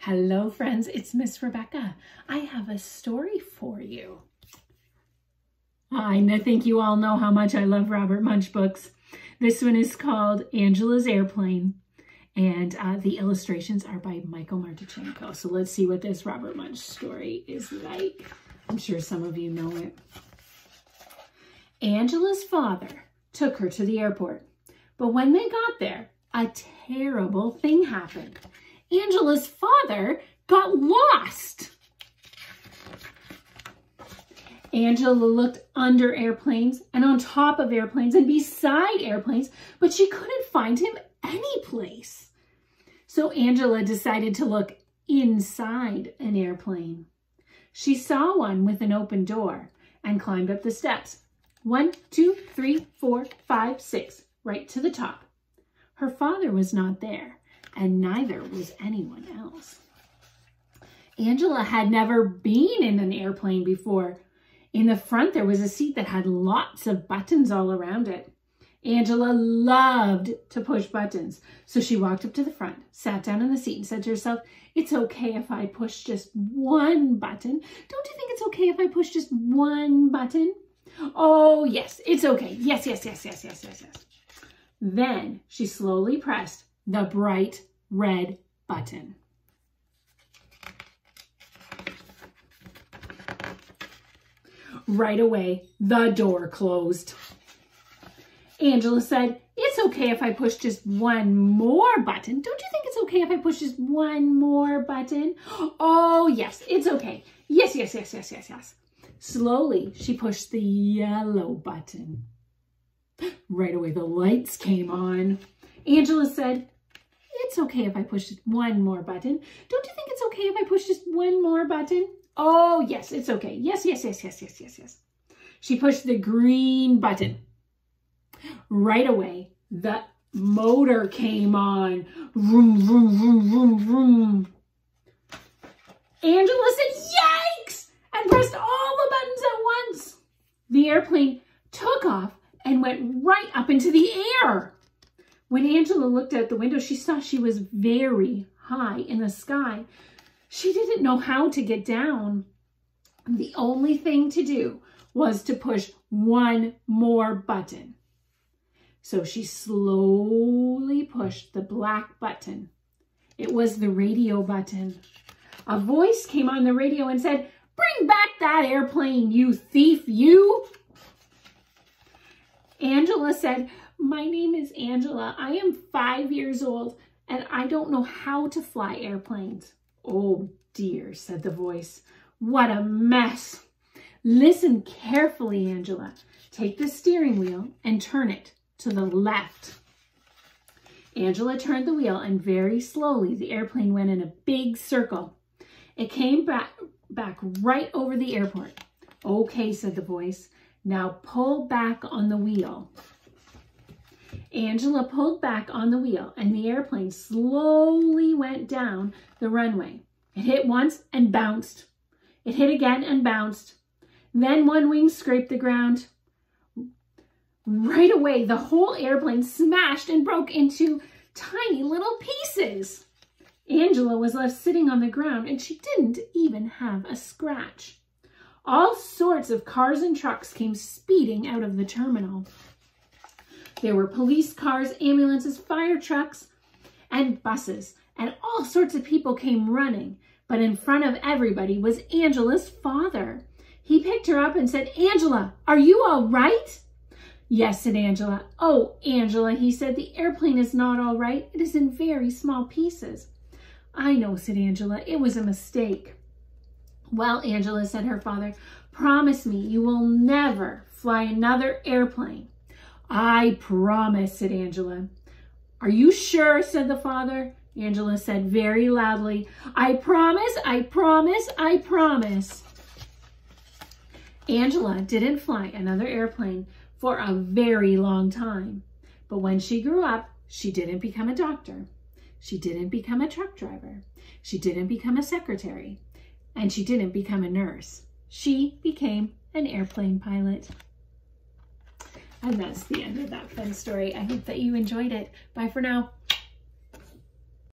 Hello friends, it's Miss Rebecca. I have a story for you. I think you all know how much I love Robert Munsch books. This one is called Angela's Airplane, and the illustrations are by Michael Martuchenko. So let's see what this Robert Munsch story is like. I'm sure some of you know it. Angela's father took her to the airport, but when they got there, a terrible thing happened. Angela's father got lost. Angela looked under airplanes and on top of airplanes and beside airplanes, but she couldn't find him any place. So Angela decided to look inside an airplane. She saw one with an open door and climbed up the steps. 1, 2, 3, 4, 5, 6, right to the top. Her father was not there, and neither was anyone else. Angela had never been in an airplane before. In the front, there was a seat that had lots of buttons all around it. Angela loved to push buttons, so she walked up to the front, sat down in the seat, and said to herself, "It's okay if I push just one button. Don't you think it's okay if I push just one button?" "Oh, yes, it's okay. Yes, yes, yes, yes, yes, yes, yes." Then she slowly pressed the bright red button. Right away, the door closed. Angela said, "It's okay if I push just one more button. Don't you think it's okay if I push just one more button?" "Oh, yes, it's okay. Yes, yes, yes, yes, yes, yes." Slowly, she pushed the yellow button. Right away, the lights came on. Angela said, "It's okay if I push just one more button. Don't you think it's okay if I push just one more button?" "Oh, yes, it's okay. Yes, yes, yes, yes, yes, yes, yes." She pushed the green button. Right away, the motor came on. Vroom, vroom, vroom, vroom, vroom. Angela said, "Yikes!" and pressed all the buttons at once. The airplane took off and went right up into the air. When Angela looked out the window, she saw she was very high in the sky. She didn't know how to get down. The only thing to do was to push one more button. So she slowly pushed the black button. It was the radio button. A voice came on the radio and said, "Bring back that airplane, you thief, you." Angela said, "My name is Angela. I am 5 years old and I don't know how to fly airplanes." "Oh dear," said the voice. "What a mess. Listen carefully, Angela. Take the steering wheel and turn it to the left." Angela turned the wheel and very slowly the airplane went in a big circle. It came back right over the airport. "Okay," said the voice. "Now pull back on the wheel." Angela pulled back on the wheel and the airplane slowly went down the runway. It hit once and bounced. It hit again and bounced. Then one wing scraped the ground. Right away, the whole airplane smashed and broke into tiny little pieces. Angela was left sitting on the ground and she didn't even have a scratch. All sorts of cars and trucks came speeding out of the terminal. There were police cars, ambulances, fire trucks, and buses, and all sorts of people came running. But in front of everybody was Angela's father. He picked her up and said, "Angela, are you all right?" "Yes," said Angela. "Oh, Angela," he said, "the airplane is not all right. It is in very small pieces." "I know," said Angela. "It was a mistake." "Well, Angela," said her father, "promise me you will never fly another airplane." "I promise," said Angela. "Are you sure?" said the father. Angela said very loudly, "I promise, I promise, I promise." Angela didn't fly another airplane for a very long time. But when she grew up, she didn't become a doctor. She didn't become a truck driver. She didn't become a secretary. And she didn't become a nurse. She became an airplane pilot. And that's the end of that fun story. I hope that you enjoyed it. Bye for now.